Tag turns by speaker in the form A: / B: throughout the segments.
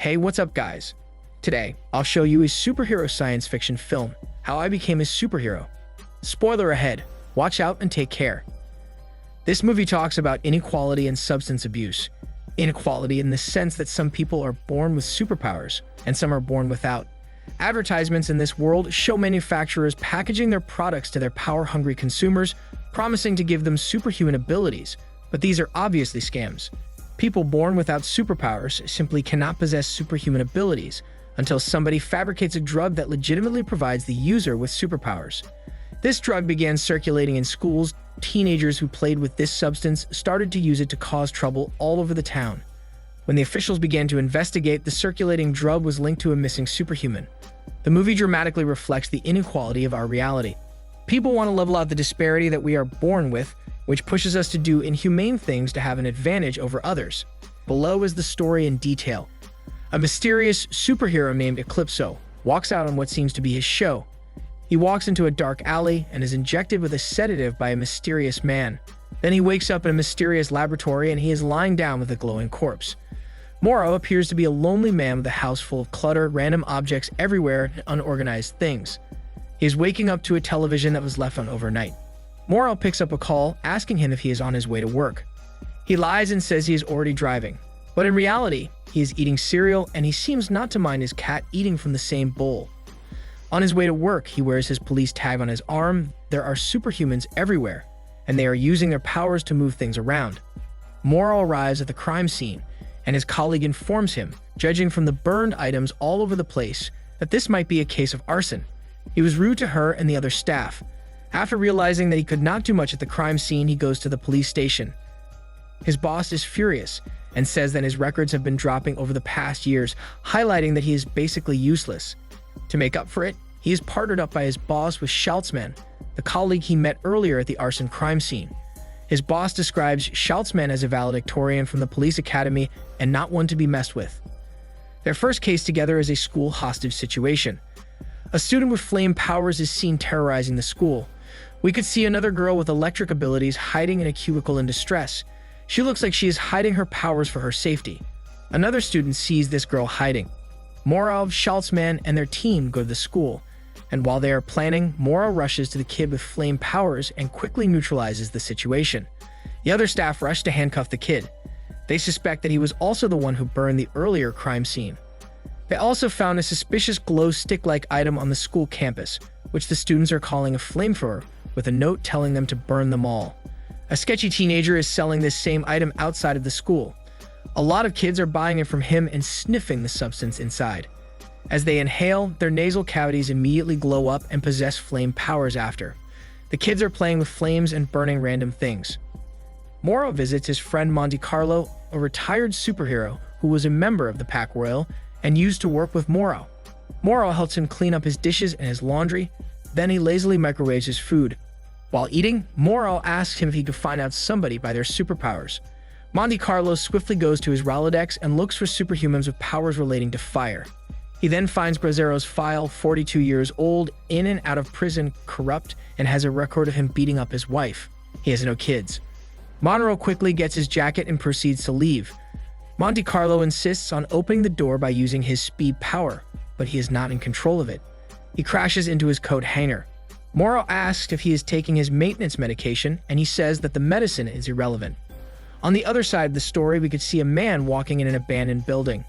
A: Hey, what's up guys? Today, I'll show you a superhero science fiction film, How I Became a Superhero. Spoiler ahead, watch out and take care. This movie talks about inequality and substance abuse. Inequality in the sense that some people are born with superpowers, and some are born without. Advertisements in this world show manufacturers packaging their products to their power-hungry consumers, promising to give them superhuman abilities, but these are obviously scams. People born without superpowers simply cannot possess superhuman abilities until somebody fabricates a drug that legitimately provides the user with superpowers. This drug began circulating in schools. Teenagers who played with this substance started to use it to cause trouble all over the town. When the officials began to investigate, the circulating drug was linked to a missing superhuman. The movie dramatically reflects the inequality of our reality. People want to level out the disparity that we are born with, which pushes us to do inhumane things to have an advantage over others. Below is the story in detail. A mysterious superhero named Eclipso walks out on what seems to be his show. He walks into a dark alley and is injected with a sedative by a mysterious man. Then he wakes up in a mysterious laboratory and he is lying down with a glowing corpse. Moro appears to be a lonely man with a house full of clutter, random objects everywhere, and unorganized things. He is waking up to a television that was left on overnight. Moro picks up a call asking him if he is on his way to work. He lies and says he is already driving, but in reality, he is eating cereal and he seems not to mind his cat eating from the same bowl. On his way to work, he wears his police tag on his arm. There are superhumans everywhere, and they are using their powers to move things around. Moro arrives at the crime scene, and his colleague informs him, judging from the burned items all over the place, that this might be a case of arson. He was rude to her and the other staff. After realizing that he could not do much at the crime scene, he goes to the police station. His boss is furious and says that his records have been dropping over the past years, highlighting that he is basically useless. To make up for it, he is partnered up by his boss with Schautzman, the colleague he met earlier at the arson crime scene. His boss describes Schautzman as a valedictorian from the police academy and not one to be messed with. Their first case together is a school hostage situation. A student with flame powers is seen terrorizing the school. We could see another girl with electric abilities hiding in a cubicle in distress. She looks like she is hiding her powers for her safety. Another student sees this girl hiding. Moro, Schautzman, and their team go to the school, and while they are planning, Moro rushes to the kid with flame powers and quickly neutralizes the situation. The other staff rush to handcuff the kid. They suspect that he was also the one who burned the earlier crime scene. They also found a suspicious glow stick-like item on the school campus, which the students are calling a flamethrower, with a note telling them to burn them all. A sketchy teenager is selling this same item outside of the school. A lot of kids are buying it from him and sniffing the substance inside. As they inhale, their nasal cavities immediately glow up and possess flame powers after. The kids are playing with flames and burning random things. Moro visits his friend Monte Carlo, a retired superhero who was a member of the Pack Royal and used to work with Moro. Moro helps him clean up his dishes and his laundry, then he lazily microwaves his food. While eating, Moro asks him if he could find out somebody by their superpowers. Monte Carlo swiftly goes to his Rolodex and looks for superhumans with powers relating to fire. He then finds Brazero's file, 42 years old, in and out of prison, corrupt, and has a record of him beating up his wife. He has no kids. Moro quickly gets his jacket and proceeds to leave. Monte Carlo insists on opening the door by using his speed power, but he is not in control of it. He crashes into his coat hanger. Moro asks if he is taking his maintenance medication, and he says that the medicine is irrelevant. On the other side of the story, we could see a man walking in an abandoned building.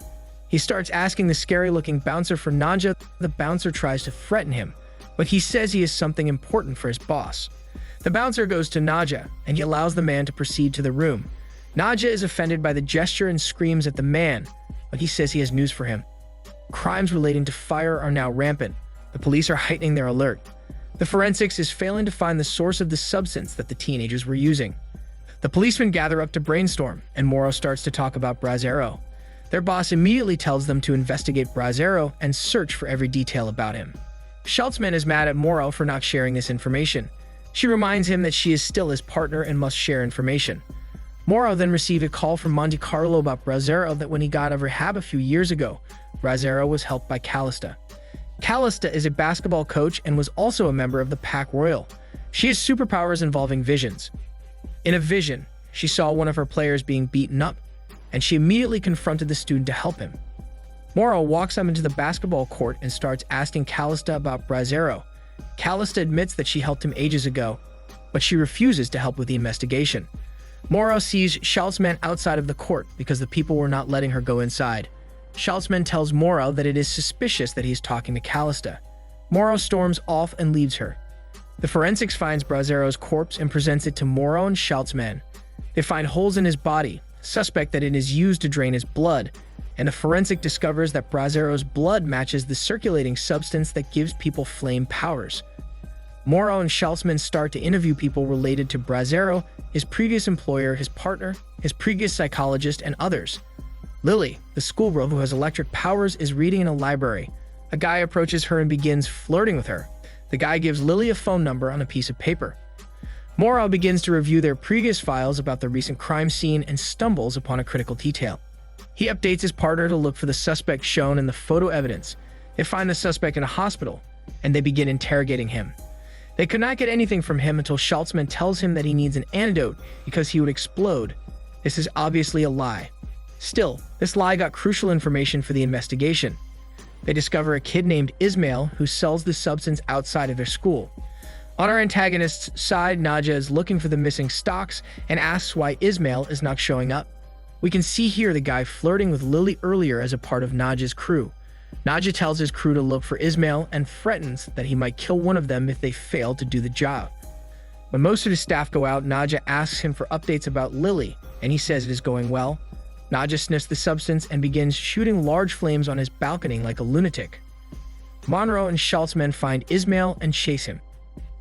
A: He starts asking the scary-looking bouncer for Naja. The bouncer tries to threaten him, but he says he has something important for his boss. The bouncer goes to Naja, and he allows the man to proceed to the room. Naja is offended by the gesture and screams at the man, but he says he has news for him. Crimes relating to fire are now rampant. The police are heightening their alert. The forensics is failing to find the source of the substance that the teenagers were using. The policemen gather up to brainstorm, and Moro starts to talk about Brazero. Their boss immediately tells them to investigate Brazero and search for every detail about him. Schautzman is mad at Moro for not sharing this information. She reminds him that she is still his partner and must share information. Moro then received a call from Monte Carlo about Brazero that when he got out of rehab a few years ago, Brazero was helped by Callista. Callista is a basketball coach and was also a member of the Pack Royal. She has superpowers involving visions. In a vision, she saw one of her players being beaten up, and she immediately confronted the student to help him. Moro walks up into the basketball court and starts asking Callista about Brazzero. Callista admits that she helped him ages ago, but she refuses to help with the investigation. Moro sees Schultzman outside of the court because the people were not letting her go inside. Schultzman tells Moro that it is suspicious that he's talking to Callista. Moro storms off and leaves her. The forensics finds Brazzero's corpse and presents it to Moro and Schultzman. They find holes in his body, suspect that it is used to drain his blood, and a forensic discovers that Brazzero's blood matches the circulating substance that gives people flame powers. Moro and Schultzman start to interview people related to Brazzero, his previous employer, his partner, his previous psychologist, and others. Lily, the schoolgirl who has electric powers, is reading in a library. A guy approaches her and begins flirting with her. The guy gives Lily a phone number on a piece of paper. Moro begins to review their previous files about the recent crime scene and stumbles upon a critical detail. He updates his partner to look for the suspect shown in the photo evidence. They find the suspect in a hospital, and they begin interrogating him. They could not get anything from him until Schultzman tells him that he needs an antidote because he would explode. This is obviously a lie. Still, this lie got crucial information for the investigation. They discover a kid named Ismail who sells the substance outside of their school. On our antagonist's side, Nadja is looking for the missing stocks and asks why Ismail is not showing up. We can see here the guy flirting with Lily earlier as a part of Nadja's crew. Nadja tells his crew to look for Ismail and threatens that he might kill one of them if they fail to do the job. When most of his staff go out, Nadja asks him for updates about Lily, and he says it is going well. Nadja sniffs the substance and begins shooting large flames on his balcony like a lunatic. Moro and Schultzman find Ismail and chase him.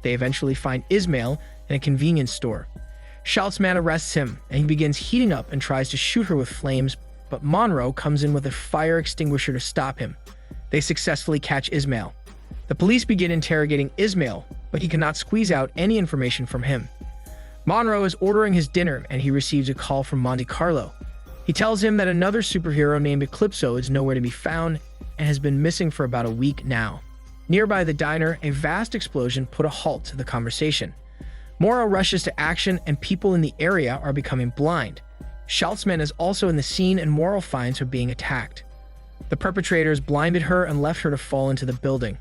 A: They eventually find Ismail in a convenience store. Schultzman arrests him, and he begins heating up and tries to shoot her with flames, but Moro comes in with a fire extinguisher to stop him. They successfully catch Ismail. The police begin interrogating Ismail, but he cannot squeeze out any information from him. Moro is ordering his dinner, and he receives a call from Monte Carlo. He tells him that another superhero named Eclipso is nowhere to be found and has been missing for about a week now. Nearby the diner, a vast explosion put a halt to the conversation. Moro rushes to action, and people in the area are becoming blind. Schultzman is also in the scene, and Moro finds her being attacked. The perpetrators blinded her and left her to fall into the building.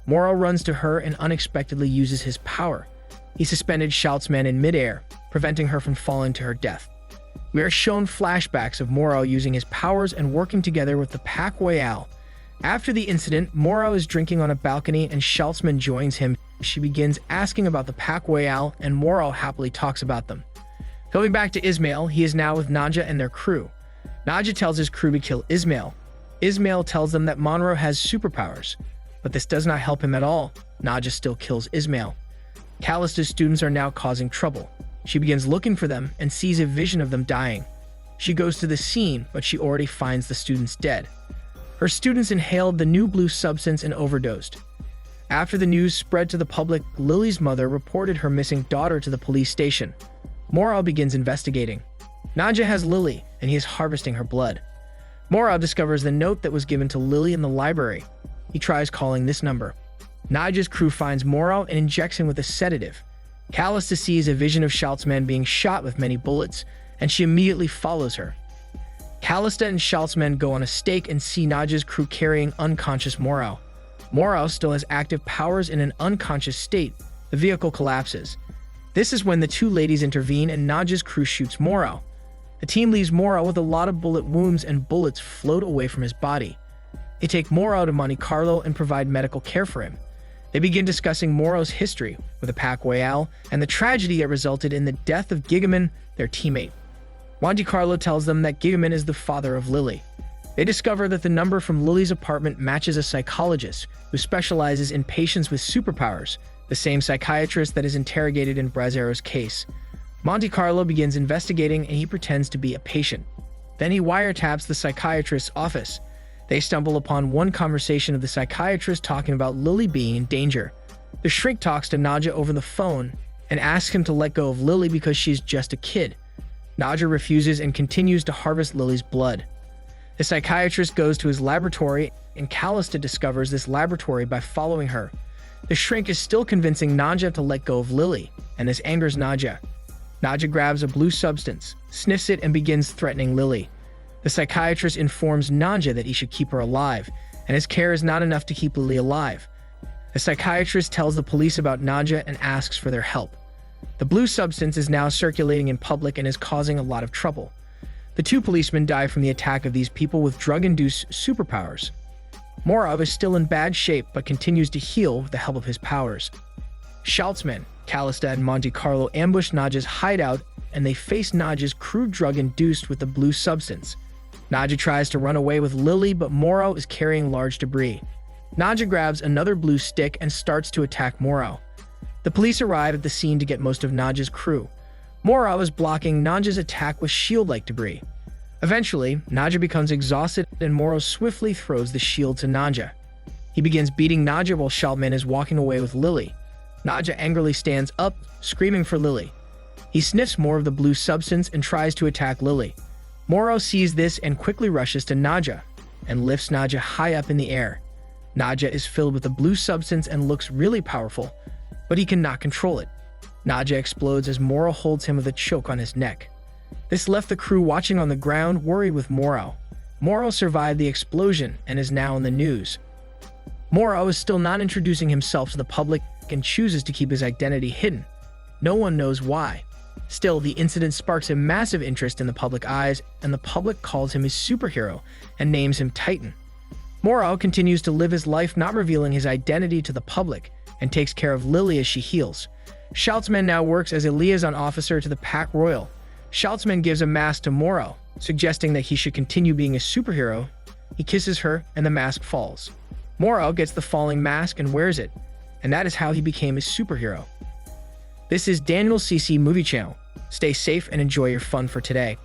A: Moro runs to her and unexpectedly uses his power. He suspended Schultzman in midair, preventing her from falling to her death. We are shown flashbacks of Moro using his powers and working together with the Pack Royale. After the incident, Moro is drinking on a balcony and Schultzman joins him. She begins asking about the Pack Royale, and Moro happily talks about them. Going back to Ismail, he is now with Nadja and their crew. Nadja tells his crew to kill Ismail. Ismail tells them that Moro has superpowers, but this does not help him at all. Nadja still kills Ismail. Callista's students are now causing trouble. She begins looking for them and sees a vision of them dying. She goes to the scene, but she already finds the students dead. Her students inhaled the new blue substance and overdosed. After the news spread to the public, Lily's mother reported her missing daughter to the police station. Moro begins investigating. Nadja has Lily, and he is harvesting her blood. Moro discovers the note that was given to Lily in the library. He tries calling this number. Nadja's crew finds Moro and injects him with a sedative. Callista sees a vision of Schultzman being shot with many bullets, and she immediately follows her. Callista and Schultzman go on a stake and see Nadja's crew carrying unconscious Moro. Moro still has active powers in an unconscious state. The vehicle collapses. This is when the two ladies intervene and Nadja's crew shoots Moro. The team leaves Moro with a lot of bullet wounds and bullets float away from his body. They take Moro to Monte Carlo and provide medical care for him. They begin discussing Moro's history with the Pack Royale and the tragedy that resulted in the death of Gigaman, their teammate. Monte Carlo tells them that Gigaman is the father of Lily. They discover that the number from Lily's apartment matches a psychologist who specializes in patients with superpowers, the same psychiatrist that is interrogated in Brazzero's case. Monte Carlo begins investigating and he pretends to be a patient. Then he wiretaps the psychiatrist's office. They stumble upon one conversation of the psychiatrist talking about Lily being in danger. The shrink talks to Nadja over the phone and asks him to let go of Lily because she's just a kid. Nadja refuses and continues to harvest Lily's blood. The psychiatrist goes to his laboratory, and Callista discovers this laboratory by following her. The shrink is still convincing Nadja to let go of Lily, and this angers Nadja. Nadja grabs a blue substance, sniffs it, and begins threatening Lily. The psychiatrist informs Nadja that he should keep her alive, and his care is not enough to keep Lily alive. The psychiatrist tells the police about Nadja and asks for their help. The blue substance is now circulating in public and is causing a lot of trouble. The two policemen die from the attack of these people with drug-induced superpowers. Moro is still in bad shape but continues to heal with the help of his powers. Schultzman, Callista, and Monte Carlo ambush Nadja's hideout, and they face Nadja's crude drug induced with the blue substance. Nadja tries to run away with Lily, but Moro is carrying large debris. Nadja grabs another blue stick and starts to attack Moro. The police arrive at the scene to get most of Nadja's crew. Moro is blocking Nadja's attack with shield-like debris. Eventually, Nadja becomes exhausted and Moro swiftly throws the shield to Nadja. He begins beating Nadja while Schultzman is walking away with Lily. Nadja angrily stands up, screaming for Lily. He sniffs more of the blue substance and tries to attack Lily. Moro sees this and quickly rushes to Nadja and lifts Nadja high up in the air. Nadja is filled with the blue substance and looks really powerful, but he cannot control it. Nadja explodes as Moro holds him with a choke on his neck. This left the crew watching on the ground, worried with Moro. Moro survived the explosion and is now in the news. Moro is still not introducing himself to the public and chooses to keep his identity hidden. No one knows why. Still, the incident sparks a massive interest in the public eyes, and the public calls him his superhero and names him Titan. Moro continues to live his life, not revealing his identity to the public, and takes care of Lily as she heals. Schultzman now works as a liaison officer to the Pack Royal. Schultzman gives a mask to Moro, suggesting that he should continue being a superhero. He kisses her, and the mask falls. Moro gets the falling mask and wears it, and that is how he became a superhero. This is Daniel CC Movie Channel. Stay safe and enjoy your fun for today.